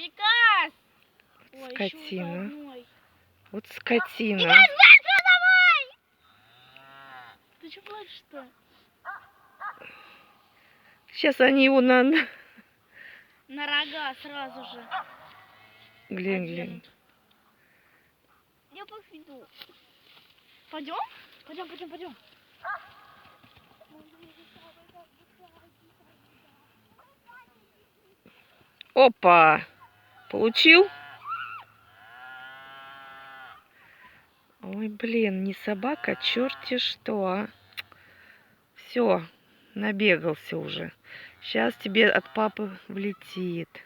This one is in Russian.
Бекас! Скотина. Вот скотина. Бекас, быстро давай! Ты что плачешь-то? Сейчас они его на рога сразу же. Глянь, глянь. Я поведу. Пойдем? Пойдем. Опа! Получил? Ой, блин, не собака, черти что, а. Все, набегался уже. Сейчас тебе от папы влетит.